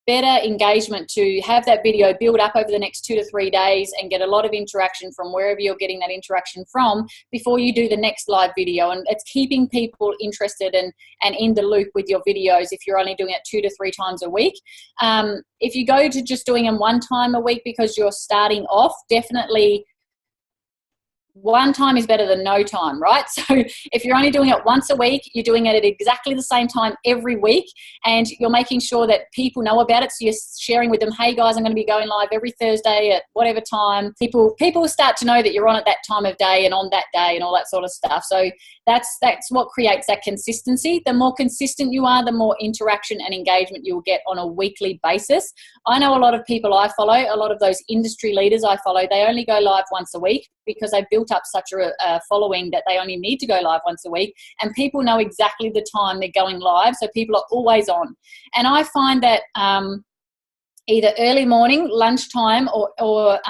better engagement to have that video build up over the next 2 to 3 days and get a lot of interaction from wherever you're getting that interaction from before you do the next live video. And it's keeping people interested and in the loop with your videos if you're only doing it 2 to 3 times a week. If you go to just doing them 1 time a week because you're starting off, definitely 1 time is better than no time, right? So if you're only doing it once a week, you're doing it at exactly the same time every week, and you're making sure that people know about it. So you're sharing with them, hey guys, I'm going to be going live every Thursday at whatever time. People start to know that you're on at that time of day and on that day and all that sort of stuff. So that's what creates that consistency. The more consistent you are, the more interaction and engagement you'll get on a weekly basis. I know a lot of people I follow, a lot of those industry leaders I follow, they only go live once a week because they built up such a following that they only need to go live once a week, and people know exactly the time they're going live, so people are always on. And I find that either early morning, lunchtime, or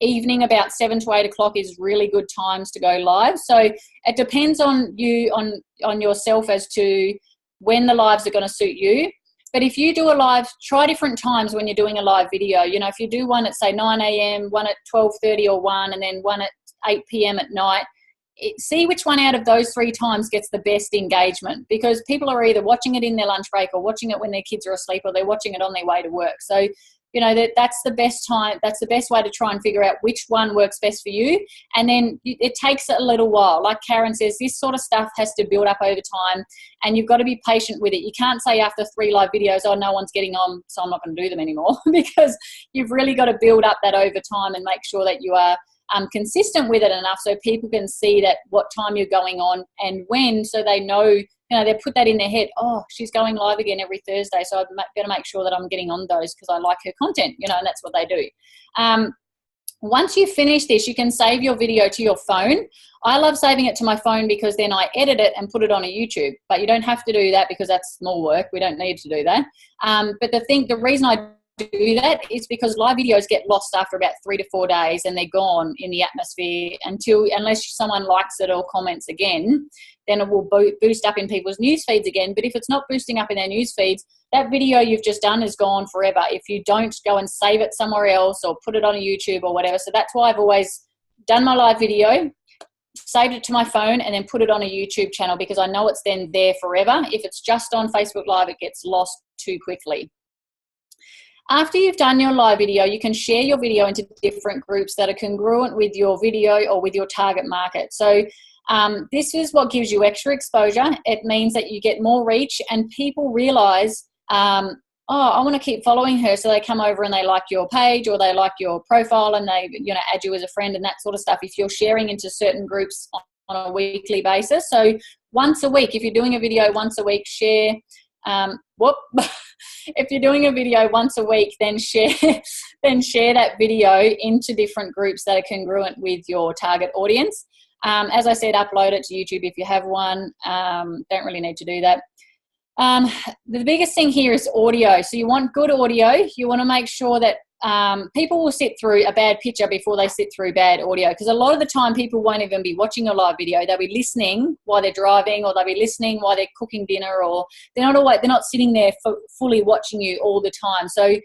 evening about 7 to 8 o'clock is really good times to go live. So it depends on you, on yourself as to when the lives are going to suit you. But if you do a live, try different times when you're doing a live video. You know, if you do one at say 9 a.m., one at 12:30 or 1, and then one at 8 p.m. at night, see which one out of those 3 times gets the best engagement, because people are either watching it in their lunch break or watching it when their kids are asleep, or they're watching it on their way to work. So, you know, that's the best time. That's the best way to try and figure out which one works best for you. And then it takes a little while. Like Karen says, this sort of stuff has to build up over time, and you've got to be patient with it. You can't say after 3 live videos, oh, no one's getting on, so I'm not going to do them anymore, because you've really got to build up that over time and make sure that you are consistent with it enough so people can see that what time you're going on and when, so they know, you know, they put that in their head, oh, she's going live again every Thursday, so I've got to make sure that I'm getting on those because I like her content, you know, and that's what they do. Once you finish this, you can save your video to your phone. I love saving it to my phone because then I edit it and put it on a YouTube, but you don't have to do that because that's small work. We don't need to do that. But the reason I do that is because live videos get lost after about 3 to 4 days, and they're gone in the atmosphere unless someone likes it or comments again, then it will boost up in people's news feeds again. But if it's not boosting up in their news feeds, that video you've just done is gone forever if you don't go and save it somewhere else or put it on a YouTube or whatever. So that's why I've always done my live video, saved it to my phone, and then put it on a YouTube channel, because I know it's then there forever. If it's just on Facebook Live, it gets lost too quickly. After you've done your live video, you can share your video into different groups that are congruent with your video or with your target market. So this is what gives you extra exposure. It means that you get more reach, and people realize, oh, I want to keep following her. So they come over and they like your page or they like your profile, and they, you know, add you as a friend and that sort of stuff. If you're sharing into certain groups on a weekly basis. So once a week, if you're doing a video once a week, share, if you're doing a video once a week, then share that video into different groups that are congruent with your target audience. As I said, upload it to YouTube if you have one. Don't really need to do that. The biggest thing here is audio. So you want good audio. You want to make sure that people will sit through a bad picture before they sit through bad audio, because a lot of the time people won't even be watching a live video. They'll be listening while they're driving, or they'll be listening while they're cooking dinner, or they're not sitting there fully watching you all the time. So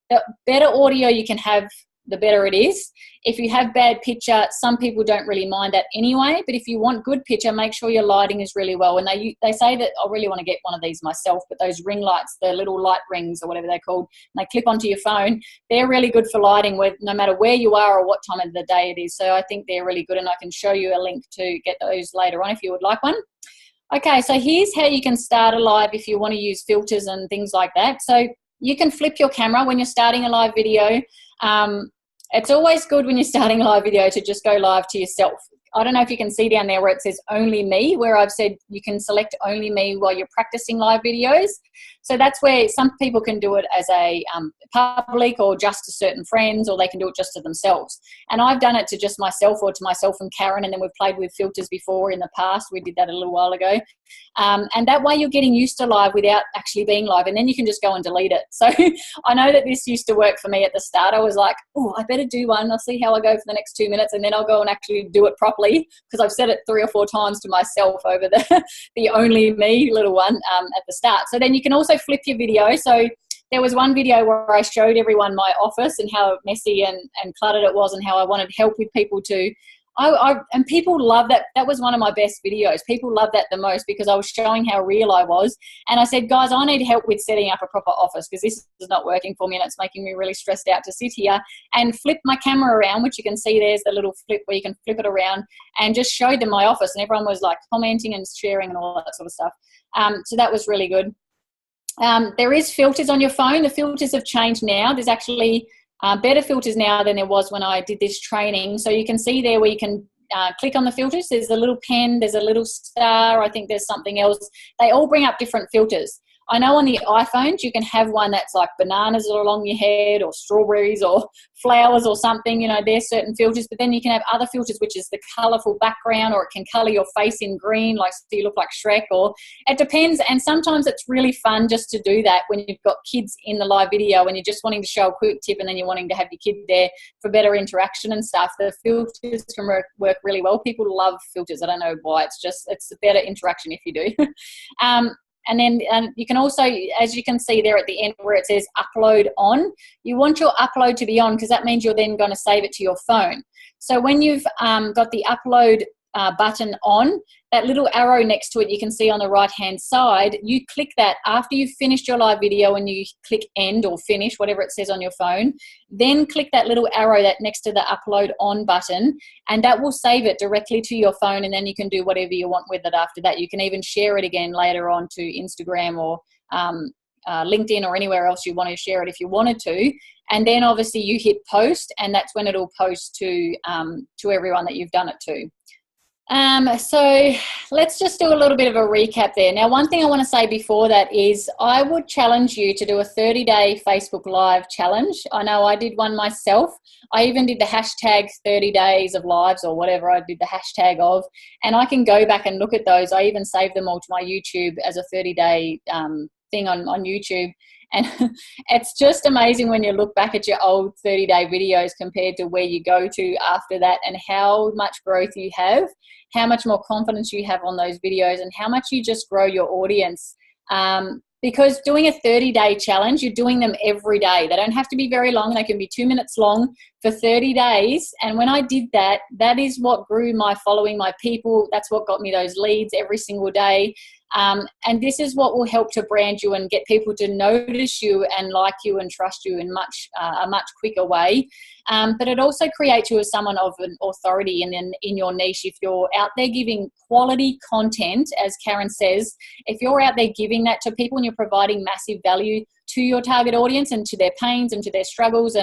the better audio you can have, the better it is. If you have bad picture, some people don't really mind that anyway, but if you want good picture, make sure your lighting is really well. And they say that I really want to get one of these myself, but those ring lights, the little light rings or whatever they're called, and they clip onto your phone, they're really good for lighting with no matter where you are or what time of the day it is. So I think they're really good, and I can show you a link to get those later on if you would like one. Okay, so here's how you can start a live if you want to use filters and things like that. So you can flip your camera when you're starting a live video. It's always good when you're starting a live video to just go live to yourself. I don't know if you can see down there where it says only me, where I've said you can select only me while you're practicing live videos. So that's where some people can do it as a public or just to certain friends, or they can do it just to themselves. And I've done it to just myself or to myself and Karen, and then we've played with filters before in the past. We did that a little while ago. And that way you're getting used to live without actually being live, and then you can just go and delete it. So I know that this used to work for me at the start. I was like, oh, I better do one. I'll see how I go for the next 2 minutes, and then I'll go and actually do it properly, because I've said it 3 or 4 times to myself over the only me little one at the start. So then you can also flip your video. So there was one video where I showed everyone my office and how messy and cluttered it was, and how I wanted help with people to and people love that. That was one of my best videos. People loved that the most, because I was showing how real I was. And I said, guys, I need help with setting up a proper office, because this is not working for me and it's making me really stressed out to sit here and flip my camera around, which you can see there's the little flip where you can flip it around, and just showed them my office, and everyone was like commenting and sharing and all that sort of stuff. So that was really good. There is filters on your phone. The filters have changed now. There's actually better filters now than there was when I did this training. So you can see there where you can click on the filters. There's a little pen, there's a little star, I think there's something else. They all bring up different filters. I know on the iPhones you can have one that's like bananas along your head or strawberries or flowers or something, you know, there's certain filters, but then you can have other filters, which is the colourful background, or it can colour your face in green, like so you look like Shrek, or it depends. And sometimes it's really fun just to do that when you've got kids in the live video and you're just wanting to show a quick tip and then you're wanting to have your kid there for better interaction and stuff. The filters can work really well. People love filters. I don't know why. It's a better interaction if you do. And then you can also, as you can see there at the end where it says upload on, you want your upload to be on because that means you're then going to save it to your phone. So when you've got the upload button on, that little arrow next to it you can see on the right hand side, you click that after you've finished your live video and you click end or finish, whatever it says on your phone, then click that little arrow that next to the upload on button, and that will save it directly to your phone, and then you can do whatever you want with it after that. You can even share it again later on to Instagram or LinkedIn or anywhere else you want to share it if you wanted to. And then obviously you hit post, and that's when it'll post to everyone that you've done it to. So let's just do a little bit of a recap there. Now, one thing I want to say before that is I would challenge you to do a 30-day Facebook Live challenge. I know I did one myself. I even did the hashtag 30 days of lives or whatever I did the hashtag of, and I can go back and look at those. I even saved them all to my YouTube as a 30-day thing on YouTube. And it's just amazing when you look back at your old 30-day videos compared to where you go to after that, and how much growth you have, how much more confidence you have on those videos, and how much you just grow your audience. Because doing a 30-day challenge, you're doing them every day. They don't have to be very long. They can be 2 minutes long for 30 days. And when I did that, that is what grew my following, my people. That's what got me those leads every single day. And this is what will help to brand you and get people to notice you and like you and trust you in a much quicker way. But it also creates you as someone of an authority in your niche. If you're out there giving quality content, as Karen says, if you're out there giving that to people and you're providing massive value to your target audience and to their pains and to their struggles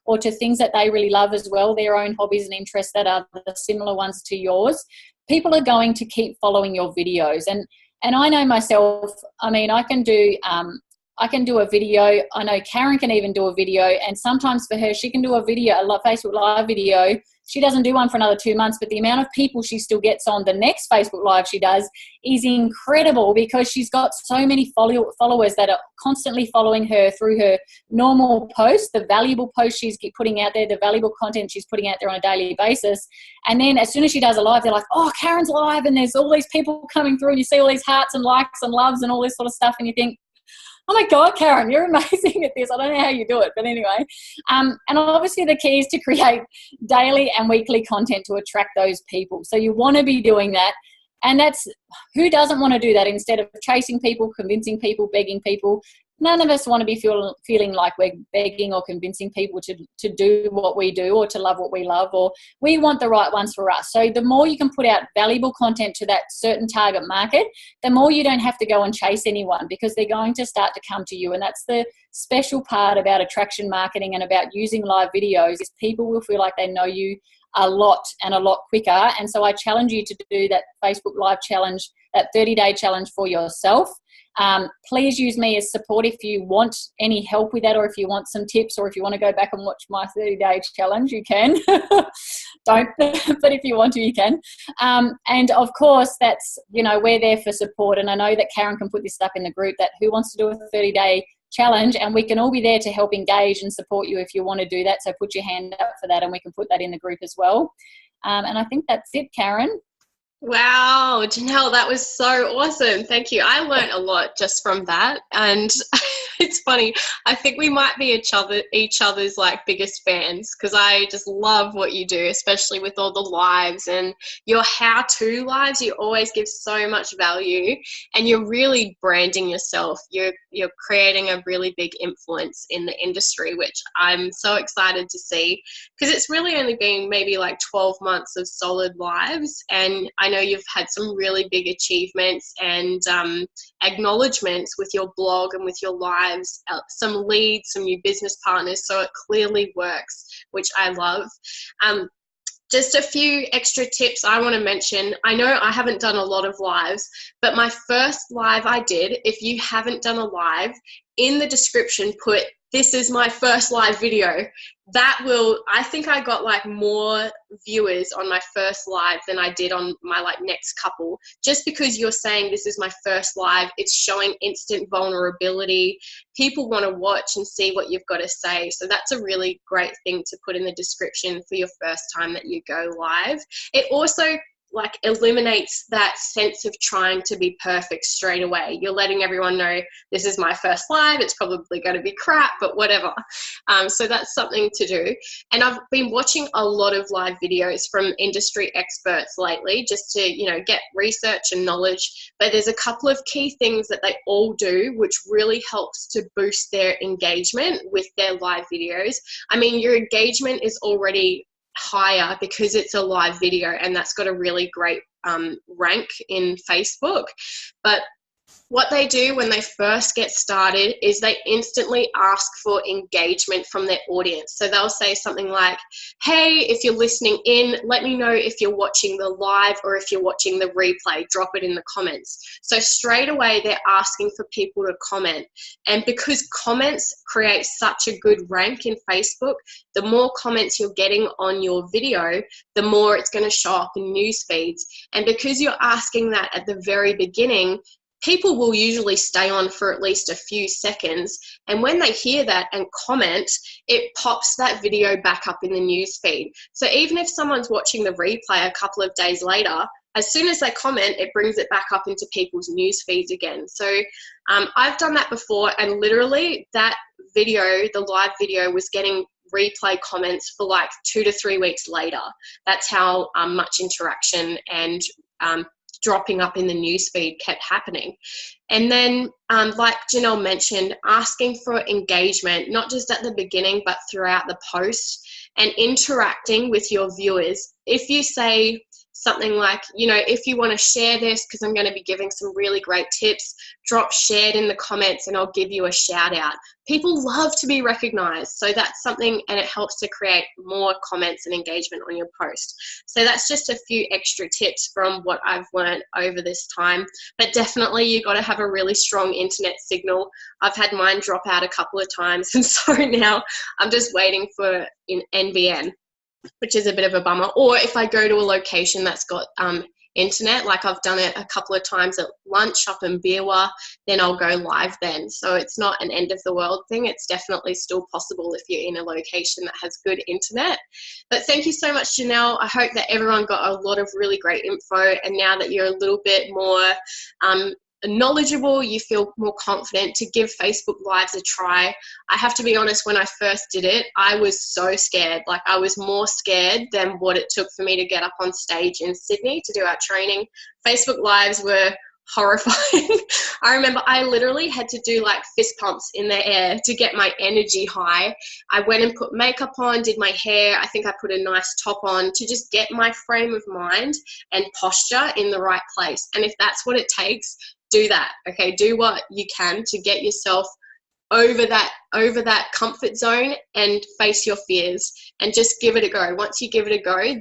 or to things that they really love as well, their own hobbies and interests that are the similar ones to yours, people are going to keep following your videos. And I know myself, I mean, I can do a video. I know Karen can even do a video, and sometimes for her, she can do a video, a Facebook Live video. She doesn't do one for another 2 months, but the amount of people she still gets on the next Facebook Live she does is incredible, because she's got so many followers that are constantly following her through her normal posts, the valuable posts she's putting out there, the valuable content she's putting out there on a daily basis. And then as soon as she does a live, they're like, oh, Karen's live, and there's all these people coming through, and you see all these hearts and likes and loves and all this sort of stuff, and you think, oh my God, Karen, you're amazing at this. I don't know how you do it, but anyway. And obviously the key is to create daily and weekly content to attract those people. So you want to be doing that. And that's, who doesn't want to do that instead of chasing people, convincing people, begging people? None of us want to be feeling like we're begging or convincing people to do what we do or to love what we love, or we want the right ones for us. So the more you can put out valuable content to that certain target market, the more you don't have to go and chase anyone, because they're going to start to come to you. And that's the special part about attraction marketing and about using live videos, is people will feel like they know you a lot and a lot quicker. And so I challenge you to do that Facebook Live challenge, that 30-day challenge for yourself. Please use me as support if you want any help with that, or if you want some tips, or if you want to go back and watch my 30-day challenge, you can. Don't, but if you want to, you can. And of course, that's, we're there for support. And I know that Karen can put this up in the group, that who wants to do a 30-day challenge, and we can all be there to help engage and support you if you want to do that. So put your hand up for that, and we can put that in the group as well. And I think that's it, Karen. Wow, Janelle, that was so awesome. Thank you. I learned a lot just from that. And it's funny, I think we might be each other's like biggest fans, because I just love what you do, especially with all the lives and your how-to lives. You always give so much value, and you're really branding yourself. You're creating a really big influence in the industry, which I'm so excited to see, because it's really only been maybe like 12 months of solid lives, and I know you've had some really big achievements and acknowledgements with your blog and with your lives, some leads, some new business partners. So it clearly works, which I love. just a few extra tips I want to mention. I know I haven't done a lot of lives, but my first live I did, if you haven't done a live, in the description put, "This is my first live video." That will, I think I got like more viewers on my first live than I did on my like next couple, just because you're saying this is my first live. It's showing instant vulnerability. People want to watch and see what you've got to say. So that's a really great thing to put in the description for your first time that you go live. It also like eliminates that sense of trying to be perfect straight away. You're letting everyone know, this is my first live, it's probably going to be crap, but whatever. So that's something to do. And I've been watching a lot of live videos from industry experts lately, just to, you know, get research and knowledge. But there's a couple of key things that they all do, which really helps to boost their engagement with their live videos. I mean, your engagement is already higher because it's a live video, and that's got a really great rank in Facebook. But what they do when they first get started is they instantly ask for engagement from their audience. So they'll say something like, "Hey, if you're listening in, let me know if you're watching the live or if you're watching the replay. Drop it in the comments." So straight away, they're asking for people to comment. And because comments create such a good rank in Facebook, the more comments you're getting on your video, the more it's going to show up in news feeds. And because you're asking that at the very beginning, people will usually stay on for at least a few seconds. And when they hear that and comment, it pops that video back up in the news feed. So even if someone's watching the replay a couple of days later, as soon as they comment, it brings it back up into people's news feeds again. So I've done that before, and literally that video, the live video, was getting replay comments for like 2 to 3 weeks later. That's how much interaction and dropping up in the newsfeed kept happening. And then, like Janelle mentioned, asking for engagement, not just at the beginning, but throughout the post, and interacting with your viewers. If you say something like, you know, if you want to share this, because I'm going to be giving some really great tips, drop shared in the comments and I'll give you a shout out. People love to be recognized. So that's something, and it helps to create more comments and engagement on your post. So that's just a few extra tips from what I've learned over this time. But definitely you got to have a really strong internet signal. I've had mine drop out a couple of times, and so now I'm just waiting for an NBN, which is a bit of a bummer. Or if I go to a location that's got internet, like I've done it a couple of times at lunch up in Beerwah, then I'll go live then. So it's not an end of the world thing. It's definitely still possible if you're in a location that has good internet. But thank you so much, Janelle. I hope that everyone got a lot of really great info, and now that you're a little bit more knowledgeable, you feel more confident to give Facebook Lives a try. I have to be honest, when I first did it, I was so scared. Like, I was more scared than what it took for me to get up on stage in Sydney to do our training. Facebook Lives were horrifying. I remember I literally had to do like fist pumps in the air to get my energy high. I went and put makeup on, did my hair. I think I put a nice top on to just get my frame of mind and posture in the right place. And if that's what it takes, do that. Okay, do what you can to get yourself over that comfort zone and face your fears, and just give it a go. Once you give it a go,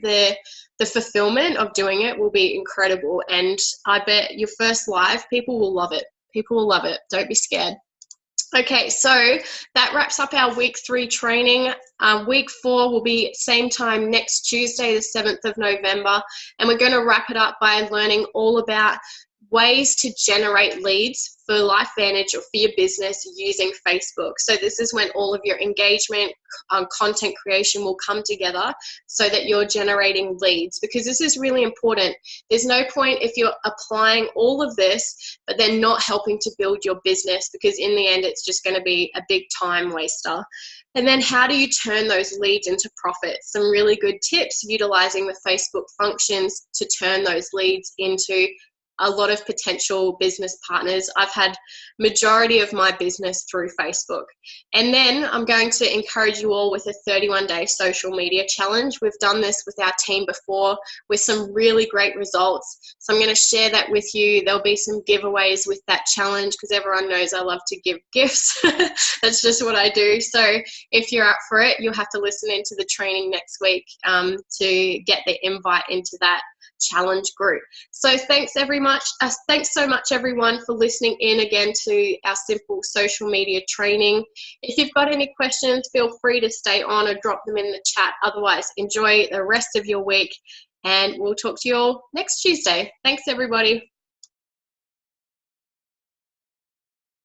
the fulfillment of doing it will be incredible. And I bet your first live, people will love it. People will love it. Don't be scared. Okay, so that wraps up our week 3 training. Week 4 will be same time next Tuesday, the 7th of November. And we're going to wrap it up by learning all about ways to generate leads for LifeVantage or for your business using Facebook. So this is when all of your engagement, content creation will come together so that you're generating leads, because this is really important. There's no point if you're applying all of this but then not helping to build your business, because in the end it's just going to be a big time waster. And then how do you turn those leads into profit? Some really good tips utilizing the Facebook functions to turn those leads into a lot of potential business partners. I've had majority of my business through Facebook. And then I'm going to encourage you all with a 31-day social media challenge. We've done this with our team before with some really great results. So I'm going to share that with you. There'll be some giveaways with that challenge because everyone knows I love to give gifts. That's just what I do. So if you're up for it, you'll have to listen into the training next week to get the invite into that challenge group. So thanks so much everyone for listening in again to our simple social media training. If you've got any questions, feel free to stay on or drop them in the chat. Otherwise, enjoy the rest of your week and we'll talk to you all next Tuesday. Thanks everybody.